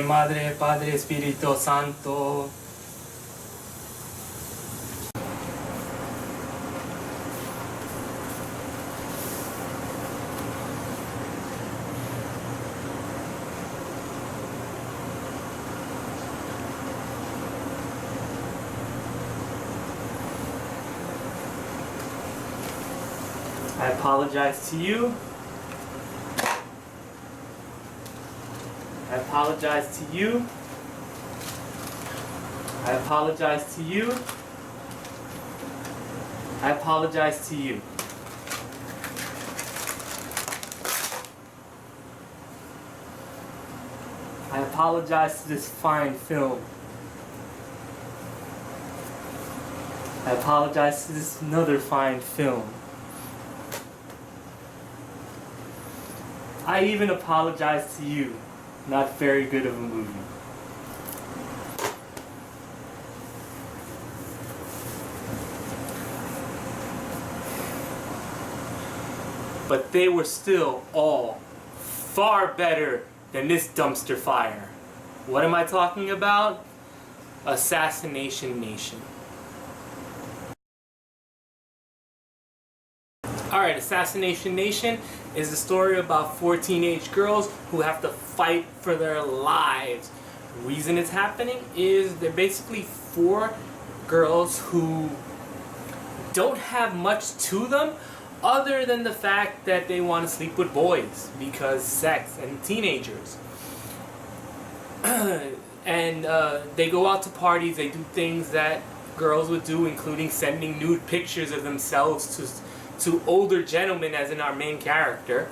Madre, Padre, Espíritu Santo. I apologize to you. I apologize to you. I apologize to you. I apologize to you. I apologize to this fine film. I apologize to this another fine film. I even apologize to you. Not very good of a movie. But they were still all far better than this dumpster fire. What am I talking about? Assassination Nation. Alright, Assassination Nation is a story about 4 teenage girls who have to fight for their lives. The reason it's happening is they're basically 4 girls who don't have much to them other than the fact that they want to sleep with boys because sex and teenagers. And they go out to parties, they do things that girls would do, including sending nude pictures of themselves to older gentlemen, as in our main character.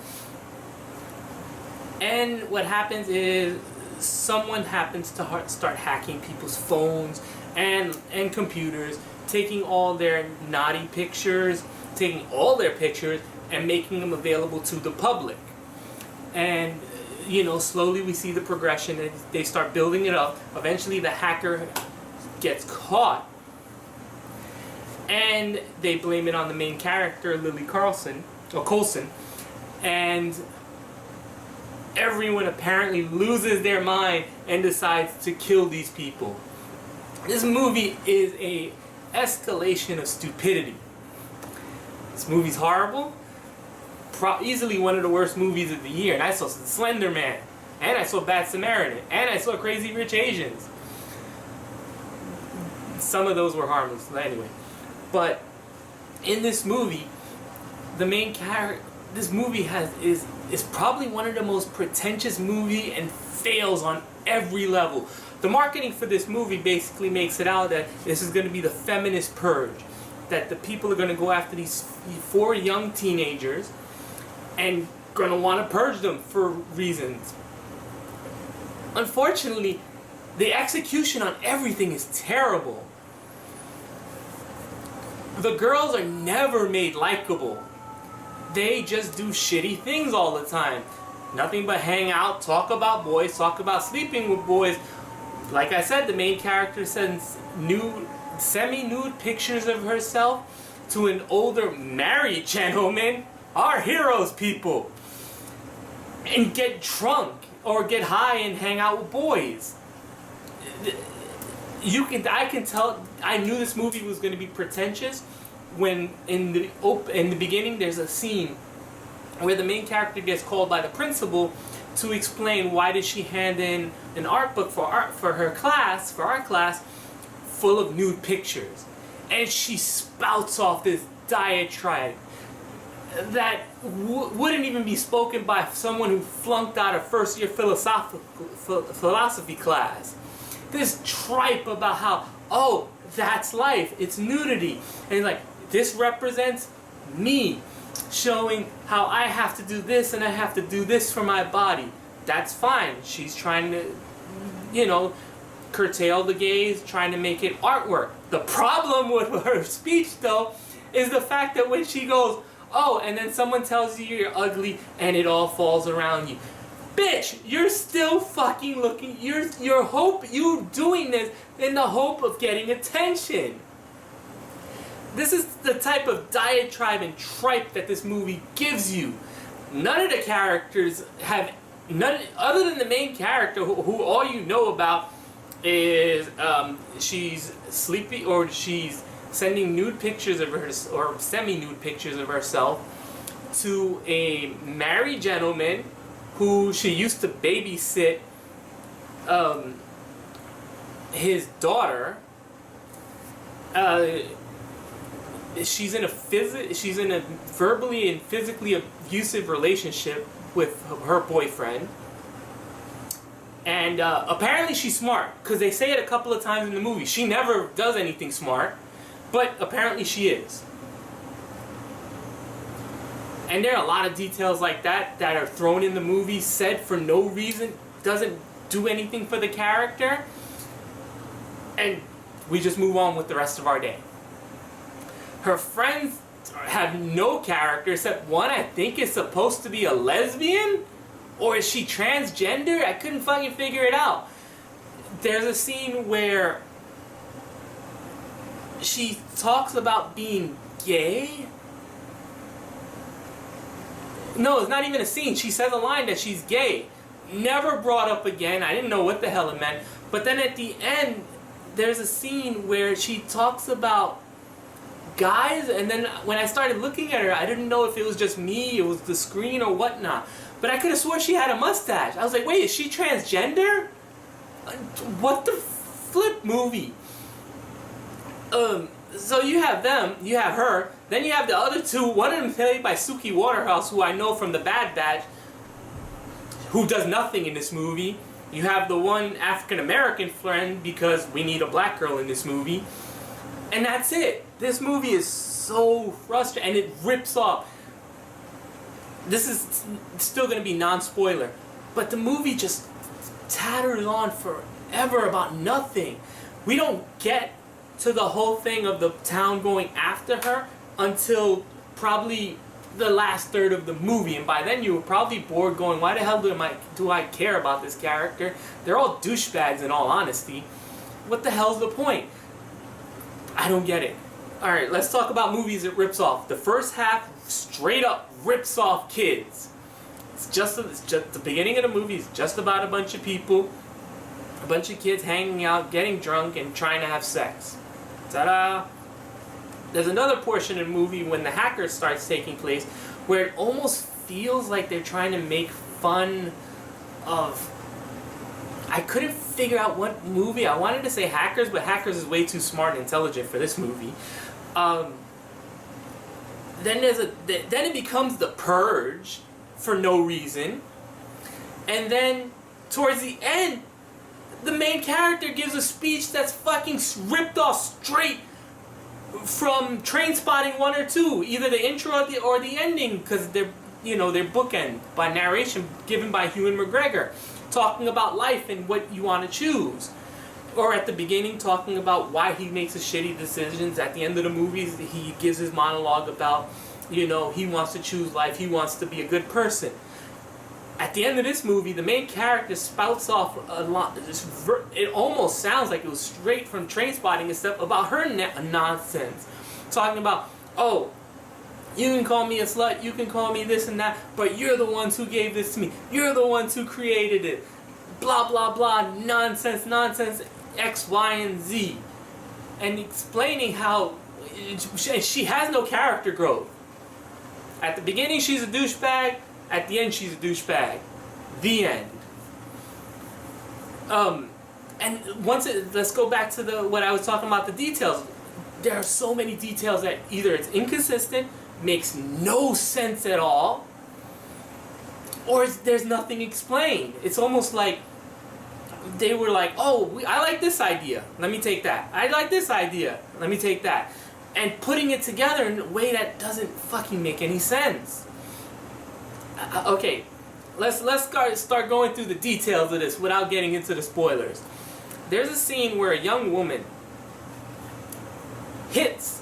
And what happens is someone happens to start hacking people's phones and computers, taking all their naughty pictures, taking all their pictures and making them available to the public. And you know, slowly we see the progression and they start building it up. Eventually the hacker gets caught. And they blame it on the main character, Lily Coulson, and everyone apparently loses their mind and decides to kill these people. This movie is a escalation of stupidity. This movie's horrible. Easily one of the worst movies of the year. And I saw Slender Man, and I saw Bad Samaritan, and I saw Crazy Rich Asians. Some of those were harmless, anyway. But in this movie, the main character, this movie is probably one of the most pretentious movie and fails on every level. The marketing for this movie basically makes it out that this is going to be the feminist purge, that the people are going to go after these 4 young teenagers and going to want to purge them for reasons. Unfortunately, the execution on everything is terrible. The girls are never made likable. They just do shitty things all the time. Nothing but hang out, talk about boys, talk about sleeping with boys. Like I said, the main character sends semi-nude pictures of herself to an older married gentleman, our heroes, people, and get drunk or get high and hang out with boys. I can tell. I knew this movie was going to be pretentious when in the beginning there's a scene where the main character gets called by the principal to explain why did she hand in an art book for our class full of nude pictures, and she spouts off this diatribe that wouldn't even be spoken by someone who flunked out of first year philosophy class. This tripe about how, oh, that's life, it's nudity, and like, this represents me, showing how I have to do this and I have to do this for my body. That's fine. She's trying to, you know, curtail the gaze, trying to make it artwork. The problem with her speech, though, is the fact that when she goes, oh, and then someone tells you you're ugly and it all falls around you. Bitch, you're still fucking looking, you're doing this in the hope of getting attention. This is the type of diatribe and tripe that this movie gives you. None of the characters have none other than the main character, who all you know about is she's sleepy, or she's sending nude pictures of her, or semi-nude pictures of herself, to a married gentleman who she used to babysit his daughter. She's in a verbally and physically abusive relationship with her boyfriend. And apparently she's smart, because they say it a couple of times in the movie. She never does anything smart, but apparently she is. And there are a lot of details like that that are thrown in the movie, said for no reason, doesn't do anything for the character. And we just move on with the rest of our day. Her friends have no character except one I think is supposed to be a lesbian? Or is she transgender? I couldn't fucking figure it out. There's a scene where she talks about being gay. No, it's not even a scene. She says a line that she's gay. Never brought up again. I didn't know what the hell it meant. But then at the end, there's a scene where she talks about guys, and then when I started looking at her, I didn't know if it was just me, it was the screen, or whatnot. But I could have swore she had a mustache. I was like, wait, is she transgender? What the flip movie? So you have them, you have her, then you have the other two, one of them played by Suki Waterhouse, who I know from The Bad Batch, who does nothing in this movie. You have the one African-American friend, because we need a black girl in this movie. And that's it. This movie is so frustrating, and it rips off. This is still going to be non-spoiler, but the movie just tatters on forever about nothing. We don't get to the whole thing of the town going after her until probably the last third of the movie, and by then you were probably bored going, why the hell do I care about this character? They're all douchebags in all honesty. What the hell's the point? I don't get it. Alright, let's talk about movies it rips off. The first half straight up rips off kids. It's just the beginning of the movie is just about a bunch of people, a bunch of kids hanging out, getting drunk, and trying to have sex. Ta-da! There's another portion of the movie when the hacker starts taking place where it almost feels like they're trying to make fun of... I couldn't figure out what movie. I wanted to say Hackers, but Hackers is way too smart and intelligent for this movie. Then it becomes The Purge for no reason. And then towards the end, the main character gives a speech that's fucking ripped off straight from Trainspotting 1 or 2, either the intro or the ending, because they're bookend by narration given by Ewan McGregor, talking about life and what you want to choose. Or at the beginning, talking about why he makes his shitty decisions. At the end of the movies, he gives his monologue about, he wants to choose life, he wants to be a good person. At the end of this movie, the main character spouts off a lot. It almost sounds like it was straight from Trainspotting and stuff about her nonsense. Talking about, oh, you can call me a slut, you can call me this and that, but you're the ones who gave this to me. You're the ones who created it. Blah, blah, blah, nonsense, X, Y, and Z. And explaining how she has no character growth. At the beginning, she's a douchebag. At the end, she's a douchebag. The end. And let's go back to what I was talking about, the details. There are so many details that either it's inconsistent, makes no sense at all, or there's nothing explained. It's almost like they were like, oh, I like this idea, let me take that. I like this idea, let me take that. And putting it together in a way that doesn't fucking make any sense. Okay, let's start going through the details of this without getting into the spoilers. There's a scene where a young woman hits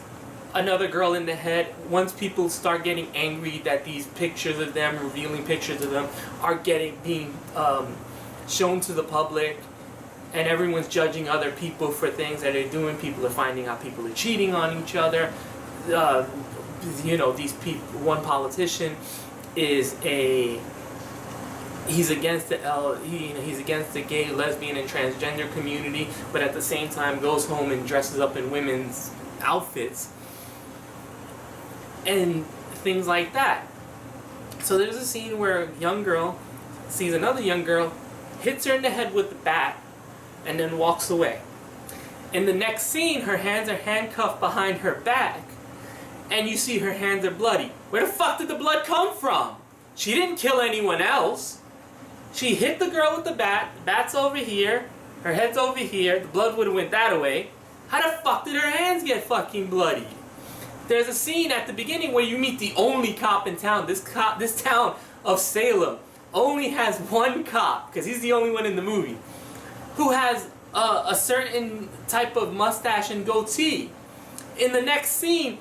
another girl in the head once people start getting angry that these pictures of them, revealing pictures of them, are being shown to the public, and everyone's judging other people for things that they're doing. People are finding out people are cheating on each other. These people, one politician is he's against he's against the gay, lesbian, and transgender community, but at the same time goes home and dresses up in women's outfits and things like that. So there's a scene where a young girl sees another young girl, hits her in the head with the bat, and then walks away. In the next scene, her hands are handcuffed behind her back, and you see her hands are bloody. Where the fuck did the blood come from? She didn't kill anyone else. She hit the girl with the bat. The bat's over here. Her head's over here. The blood would have went that way. How the fuck did her hands get fucking bloody? There's a scene at the beginning where you meet the only cop in town. This town of Salem only has one cop, because he's the only one in the movie, who has a certain type of mustache and goatee. In the next scene,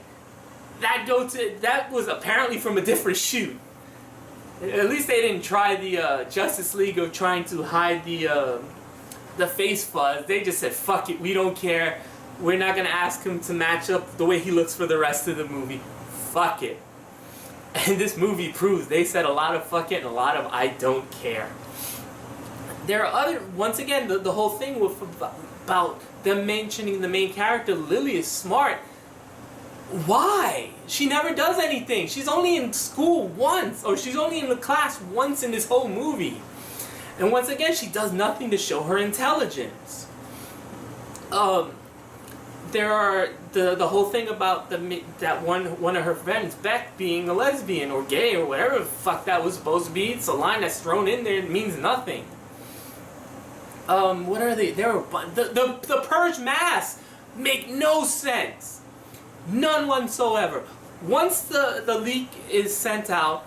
that was apparently from a different shoot. At least they didn't try the Justice League of trying to hide the face fuzz. They just said, fuck it, we don't care. We're not going to ask him to match up the way he looks for the rest of the movie. Fuck it. And this movie proves they said a lot of fuck it and a lot of I don't care. There are other, once again, the whole thing about them mentioning the main character, Lily, is smart. Why? She never does anything. She's only in school once, or she's only in the class once in this whole movie. And once again, she does nothing to show her intelligence. There are the whole thing about that one of her friends, Beck, being a lesbian or gay or whatever the fuck that was supposed to be. It's a line that's thrown in there. It means nothing. What are they? The Purge masks make no sense. None whatsoever. Once the leak is sent out,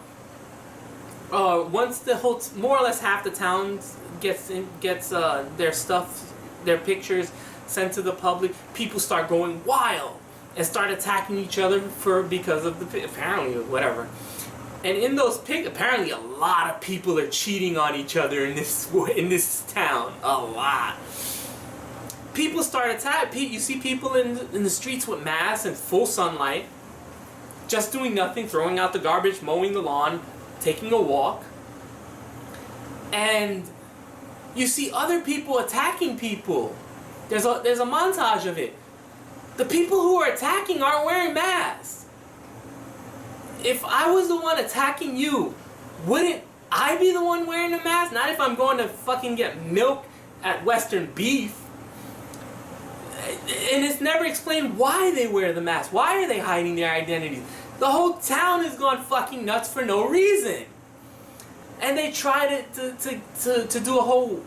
once the whole, more or less half the town gets their stuff, their pictures sent to the public, people start going wild and start attacking each other because of the, apparently, whatever. And in those pics, apparently a lot of people are cheating on each other in this town. A lot. People start attacking. You see people in the streets with masks and full sunlight, just doing nothing, throwing out the garbage, mowing the lawn, taking a walk. And you see other people attacking people. There's a montage of it. The people who are attacking aren't wearing masks. If I was the one attacking you, wouldn't I be the one wearing a mask? Not if I'm going to fucking get milk at Western Beef. And it's never explained why they wear the mask. Why are they hiding their identities? The whole town has gone fucking nuts for no reason. And they try to do a whole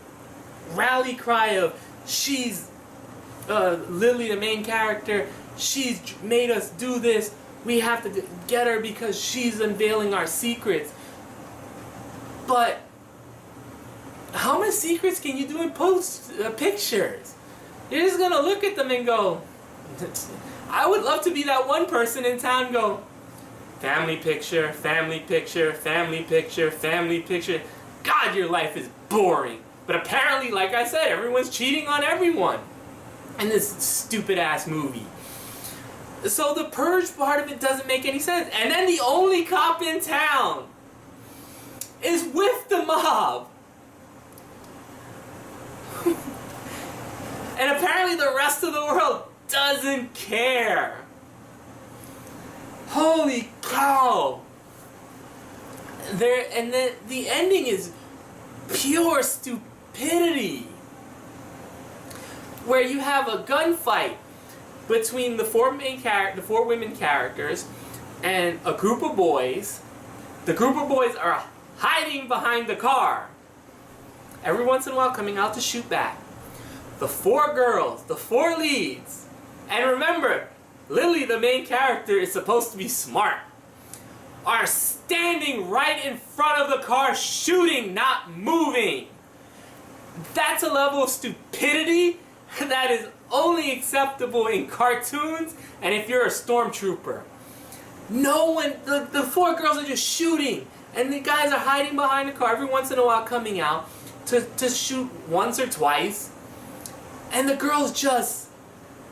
rally cry of, she's Lily, the main character, she's made us do this. We have to get her because she's unveiling our secrets. But how many secrets can you do in pictures? You're just gonna look at them and go, I would love to be that one person in town, go, family picture, family picture, family picture, family picture. God, your life is boring. But apparently, like I said, everyone's cheating on everyone in this stupid ass movie. So the Purge part of it doesn't make any sense. And then the only cop in town is with the mob. And apparently the rest of the world doesn't care. Holy cow. And the ending is pure stupidity. Where you have a gunfight between the four women characters and a group of boys. The group of boys are hiding behind the car. Every once in a while coming out to shoot back. The four girls, the four leads. And remember, Lily, the main character, is supposed to be smart. Are standing right in front of the car shooting, not moving. That's a level of stupidity that is only acceptable in cartoons and if you're a stormtrooper. No one, the four girls are just shooting and the guys are hiding behind the car every once in a while coming out to shoot once or twice. And the girls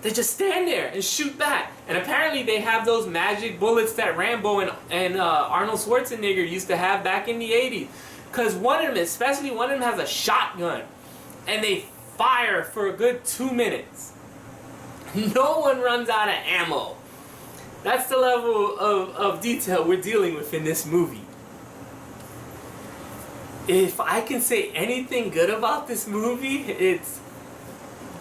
they just stand there and shoot back. And apparently they have those magic bullets that Rambo and Arnold Schwarzenegger used to have back in the 80s. Because one of them, especially one of them, has a shotgun. And they fire for a good 2 minutes. No one runs out of ammo. That's the level of detail we're dealing with in this movie. If I can say anything good about this movie, it's...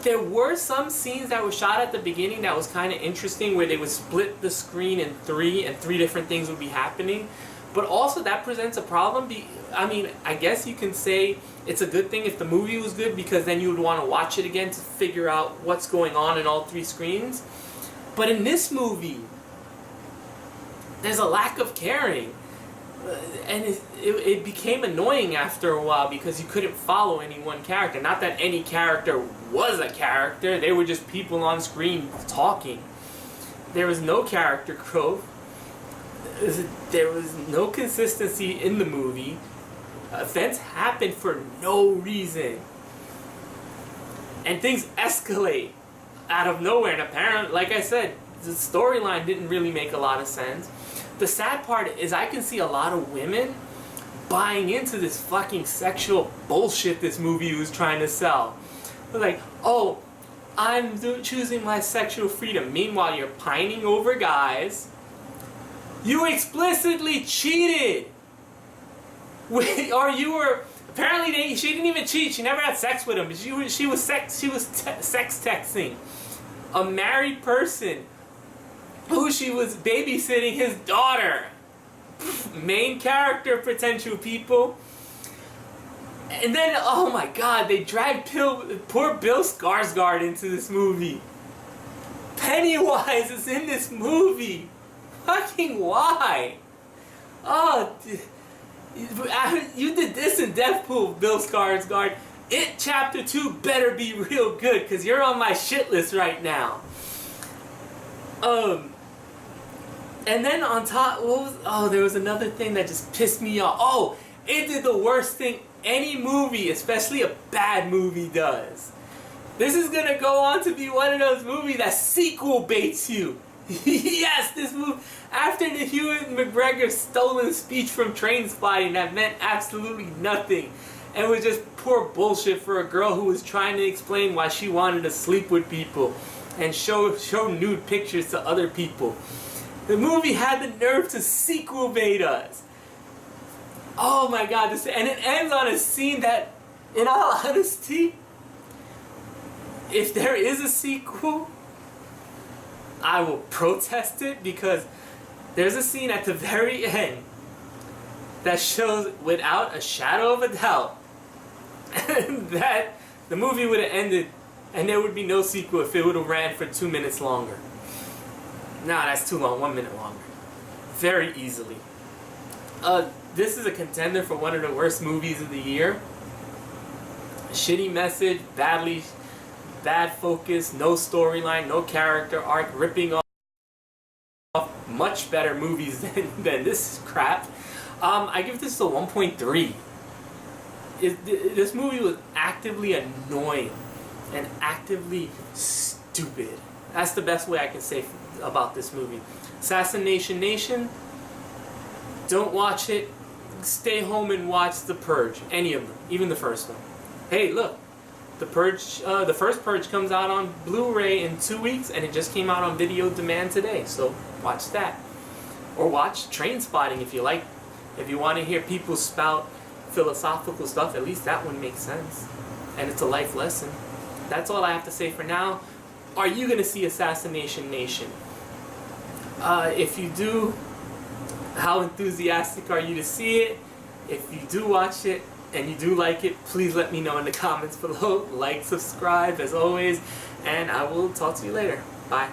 There were some scenes that were shot at the beginning that was kind of interesting, where they would split the screen in three, and three different things would be happening. But also that presents a problem. I mean, I guess you can say it's a good thing if the movie was good, because then you would want to watch it again to figure out what's going on in all three screens. But in this movie, there's a lack of caring. And it became annoying after a while, because you couldn't follow any one character. Not that any character was a character, they were just people on screen talking. There was no character growth. There was no consistency in the movie. Events happened for no reason. And things escalate out of nowhere. And apparently, like I said, the storyline didn't really make a lot of sense. The sad part is I can see a lot of women buying into this fucking sexual bullshit this movie was trying to sell. They're like, oh, I'm choosing my sexual freedom. Meanwhile, you're pining over guys. You explicitly cheated. Or you were... Apparently, she didn't even cheat. She never had sex with him. But she was sex texting a married person who she was babysitting his daughter. Main character potential, people. And then, oh my god, they dragged poor Bill Skarsgård into this movie. Pennywise is in this movie. Fucking why? Oh, you did this in Deathpool, Bill Skarsgård. It Chapter 2 better be real good, because you're on my shit list right now. And then on top, there was another thing that just pissed me off. Oh, it did the worst thing any movie, especially a bad movie, does. This is gonna go on to be one of those movies that sequel baits you. Yes, this movie, after the Ewan McGregor stolen speech from Trainspotting that meant absolutely nothing, and was just poor bullshit for a girl who was trying to explain why she wanted to sleep with people and show nude pictures to other people. The movie had the nerve to sequel bait us. Oh my god, and it ends on a scene that, in all honesty, if there is a sequel, I will protest it, because there's a scene at the very end that shows without a shadow of a doubt that the movie would have ended and there would be no sequel if it would have ran for 2 minutes longer. Nah, that's too long, 1 minute longer. Very easily. This is a contender for one of the worst movies of the year. Shitty message, bad focus, no storyline, no character arc, ripping off much better movies than this crap. I give this a 1.3. This movie was actively annoying and actively stupid. That's the best way I can say about this movie. Assassination Nation, don't watch it. Stay home and watch The Purge. Any of them, even the first one. Hey, look. The Purge, the first Purge comes out on Blu-ray in 2 weeks, and it just came out on video demand today. So watch that, or watch Trainspotting if you like. If you want to hear people spout philosophical stuff, at least that one makes sense, and it's a life lesson. That's all I have to say for now. Are you gonna see Assassination Nation? If you do, how enthusiastic are you to see it? If you do watch it and you do like it, please let me know in the comments below. Like, subscribe, as always, and I will talk to you later. Bye.